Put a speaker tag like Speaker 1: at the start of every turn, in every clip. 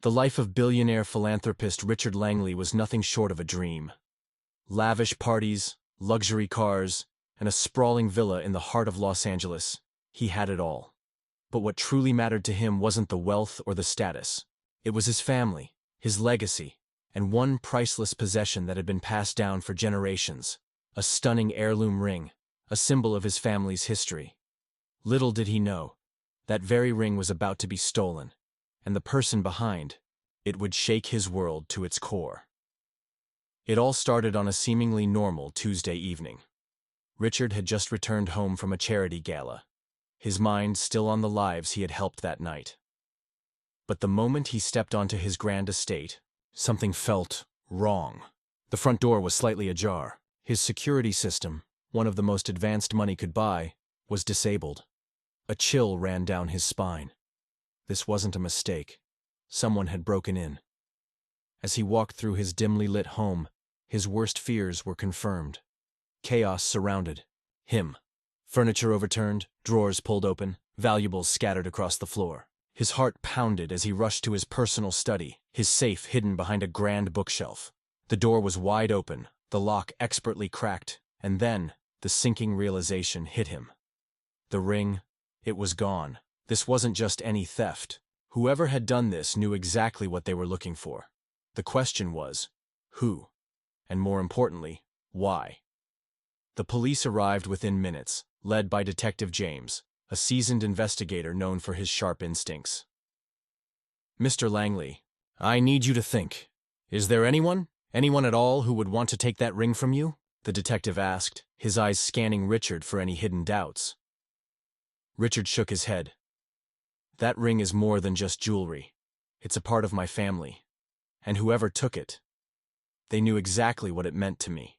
Speaker 1: The life of billionaire philanthropist Richard Langley was nothing short of a dream. Lavish parties, luxury cars, and a sprawling villa in the heart of Los Angeles. He had it all. But what truly mattered to him wasn't the wealth or the status. It was his family, his legacy, and one priceless possession that had been passed down for generations. A stunning heirloom ring, a symbol of his family's history. Little did he know, that very ring was about to be stolen, and the person behind it would shake his world to its core. It all started on a seemingly normal Tuesday evening. Richard had just returned home from a charity gala, his mind still on the lives he had helped that night. But the moment he stepped onto his grand estate, something felt wrong. The front door was slightly ajar. His security system, one of the most advanced money could buy, was disabled. A chill ran down his spine. This wasn't a mistake. Someone had broken in. As he walked through his dimly lit home, his worst fears were confirmed. Chaos surrounded him. Furniture overturned, drawers pulled open, valuables scattered across the floor. His heart pounded as he rushed to his personal study, his safe hidden behind a grand bookshelf. The door was wide open, the lock expertly cracked, and then the sinking realization hit him. The ring, it was gone. This wasn't just any theft. Whoever had done this knew exactly what they were looking for. The question was, who? And more importantly, why? The police arrived within minutes, led by Detective James, a seasoned investigator known for his sharp instincts. "Mr. Langley, I need you to think. Is there anyone at all who would want to take that ring from you?" the detective asked, his eyes scanning Richard for any hidden doubts. Richard shook his head. "That ring is more than just jewelry. It's a part of my family. And whoever took it, they knew exactly what it meant to me."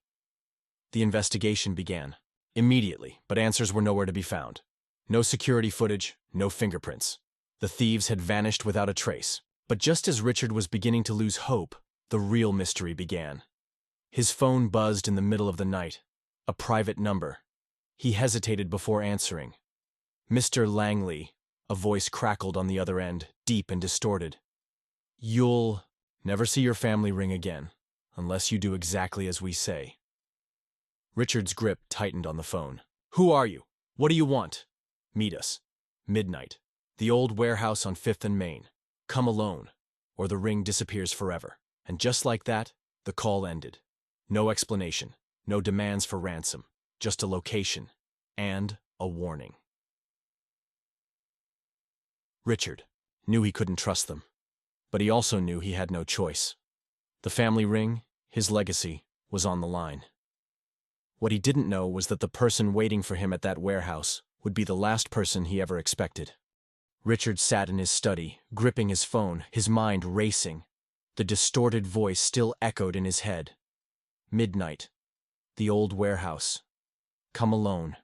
Speaker 1: The investigation began. Immediately, but answers were nowhere to be found. No security footage, no fingerprints. The thieves had vanished without a trace. But just as Richard was beginning to lose hope, the real mystery began. His phone buzzed in the middle of the night. A private number. He hesitated before answering. "Mr. Langley," a voice crackled on the other end, deep and distorted. "You'll never see your family ring again, unless you do exactly as we say." Richard's grip tightened on the phone. "Who are you? What do you want?" "Meet us. Midnight. The old warehouse on 5th and Main. Come alone, or the ring disappears forever." And just like that, the call ended. No explanation, no demands for ransom, just a location and a warning. Richard knew he couldn't trust them, but he also knew he had no choice. The family ring, his legacy, was on the line. What he didn't know was that the person waiting for him at that warehouse would be the last person he ever expected. Richard sat in his study, gripping his phone, his mind racing. The distorted voice still echoed in his head. Midnight. The old warehouse. Come alone.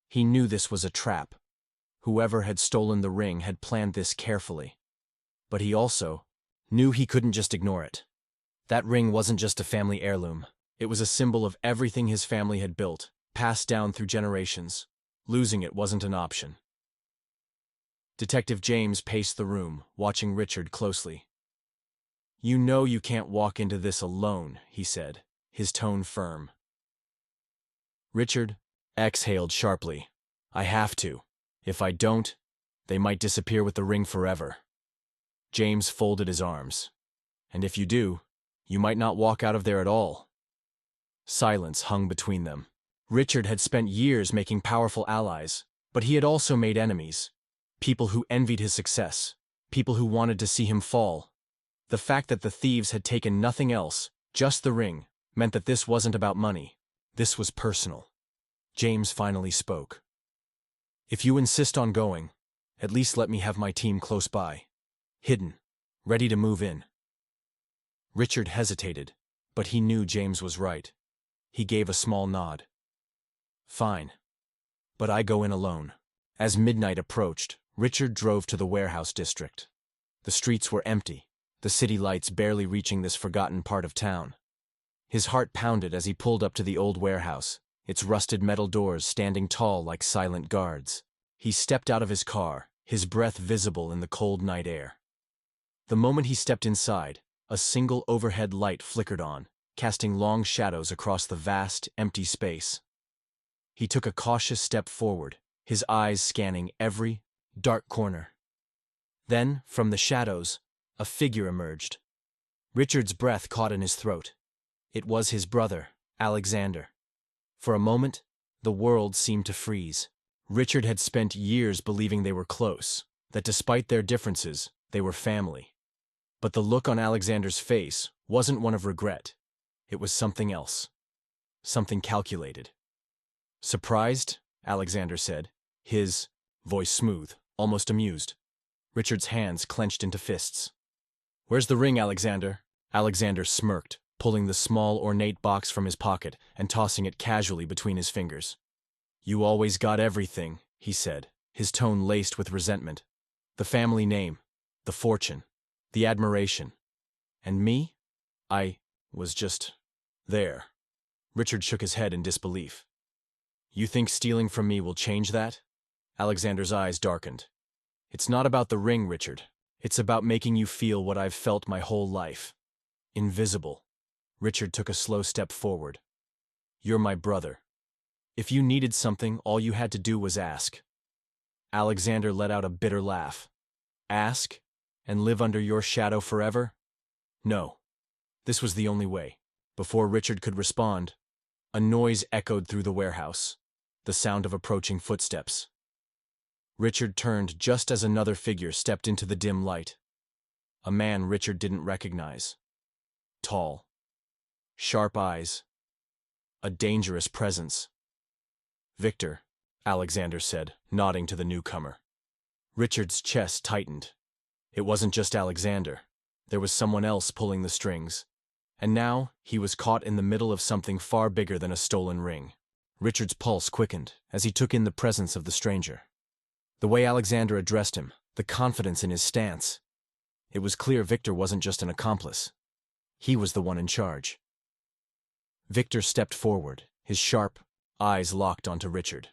Speaker 1: He knew this was a trap. Whoever had stolen the ring had planned this carefully. But he also knew he couldn't just ignore it. That ring wasn't just a family heirloom. It was a symbol of everything his family had built, passed down through generations. Losing it wasn't an option. Detective James paced the room, watching Richard closely. "You know you can't walk into this alone," he said, his tone firm. Richard exhaled sharply. "I have to. If I don't, they might disappear with the ring forever." James folded his arms. "And if you do, you might not walk out of there at all." Silence hung between them. Richard had spent years making powerful allies, but he had also made enemies. People who envied his success, people who wanted to see him fall. The fact that the thieves had taken nothing else, just the ring, meant that this wasn't about money. This was personal. James finally spoke. "If you insist on going, at least let me have my team close by. Hidden, ready to move in." Richard hesitated, but he knew James was right. He gave a small nod. "Fine. But I go in alone." As midnight approached, Richard drove to the warehouse district. The streets were empty, the city lights barely reaching this forgotten part of town. His heart pounded as he pulled up to the old warehouse, its rusted metal doors standing tall like silent guards. He stepped out of his car, his breath visible in the cold night air. The moment he stepped inside, a single overhead light flickered on, casting long shadows across the vast, empty space. He took a cautious step forward, his eyes scanning every dark corner. Then, from the shadows, a figure emerged. Richard's breath caught in his throat. It was his brother, Alexander. For a moment, the world seemed to freeze. Richard had spent years believing they were close, that despite their differences, they were family. But the look on Alexander's face wasn't one of regret. It was something else. Something calculated. Surprised? Alexander said, his voice smooth, almost amused. Richard's hands clenched into fists. Where's the ring, Alexander? Alexander smirked, pulling the small, ornate box from his pocket and tossing it casually between his fingers. You always got everything, he said, his tone laced with resentment. The family name, the fortune, the admiration. And me? I was just there. Richard shook his head in disbelief. You think stealing from me will change that? Alexander's eyes darkened. It's not about the ring, Richard. It's about making you feel what I've felt my whole life. Invisible. Richard took a slow step forward. You're my brother. If you needed something, all you had to do was ask. Alexander let out a bitter laugh. Ask? And live under your shadow forever? No. This was the only way. Before Richard could respond, a noise echoed through the warehouse, the sound of approaching footsteps. Richard turned just as another figure stepped into the dim light. A man Richard didn't recognize. Tall. Sharp eyes. A dangerous presence. Victor, Alexander said, nodding to the newcomer. Richard's chest tightened. It wasn't just Alexander. There was someone else pulling the strings. And now, he was caught in the middle of something far bigger than a stolen ring. Richard's pulse quickened as he took in the presence of the stranger. The way Alexander addressed him, the confidence in his stance. It was clear Victor wasn't just an accomplice. He was the one in charge. Victor stepped forward, his sharp eyes locked onto Richard.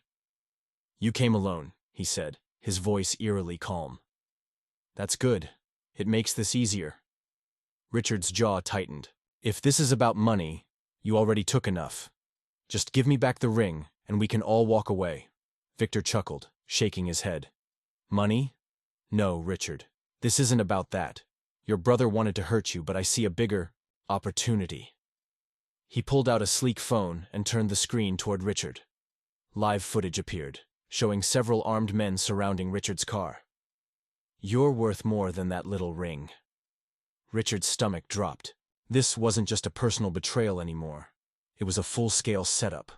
Speaker 1: You came alone, he said, his voice eerily calm. That's good. It makes this easier. Richard's jaw tightened. If this is about money, you already took enough. Just give me back the ring, and we can all walk away. Victor chuckled, shaking his head. Money? No, Richard. This isn't about that. Your brother wanted to hurt you, but I see a bigger opportunity. He pulled out a sleek phone and turned the screen toward Richard. Live footage appeared, showing several armed men surrounding Richard's car. You're worth more than that little ring. Richard's stomach dropped. This wasn't just a personal betrayal anymore. It was a full-scale setup.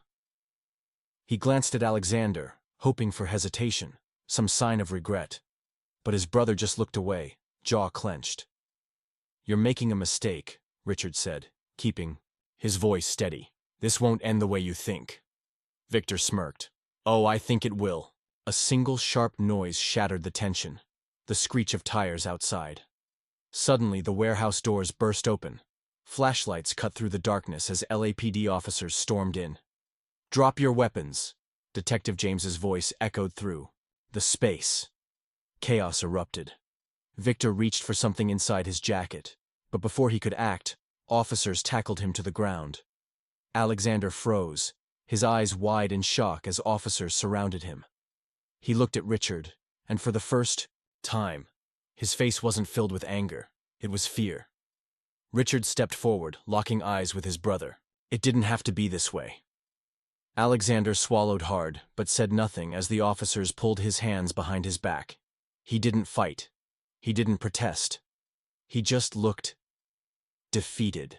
Speaker 1: He glanced at Alexander, hoping for hesitation, some sign of regret. But his brother just looked away, jaw clenched. You're making a mistake, Richard said, keeping his voice steady. This won't end the way you think. Victor smirked. Oh, I think it will. A single sharp noise shattered the tension, the screech of tires outside. Suddenly, the warehouse doors burst open. Flashlights cut through the darkness as LAPD officers stormed in. Drop your weapons, Detective James's voice echoed through the space. Chaos erupted. Victor reached for something inside his jacket, but before he could act, officers tackled him to the ground. Alexander froze, his eyes wide in shock as officers surrounded him. He looked at Richard, and for the first time, his face wasn't filled with anger, it was fear. Richard stepped forward, locking eyes with his brother. It didn't have to be this way. Alexander swallowed hard, but said nothing as the officers pulled his hands behind his back. He didn't fight. He didn't protest. He just looked defeated.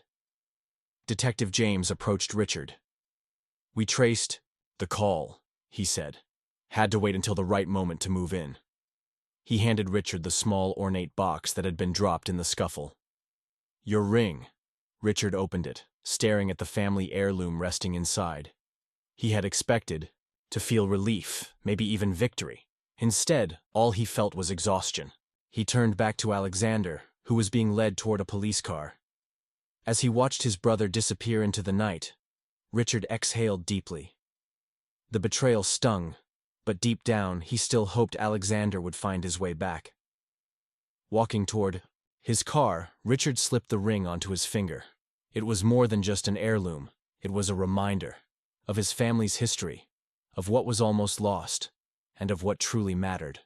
Speaker 1: Detective James approached Richard. We traced the call, he said. Had to wait until the right moment to move in. He handed Richard the small, ornate box that had been dropped in the scuffle. Your ring. Richard opened it, staring at the family heirloom resting inside. He had expected to feel relief, maybe even victory. Instead, all he felt was exhaustion. He turned back to Alexander, who was being led toward a police car. As he watched his brother disappear into the night, Richard exhaled deeply. The betrayal stung, but deep down he still hoped Alexander would find his way back. Walking toward His car, Richard slipped the ring onto his finger. It was more than just an heirloom. It was a reminder of his family's history, of what was almost lost, and of what truly mattered.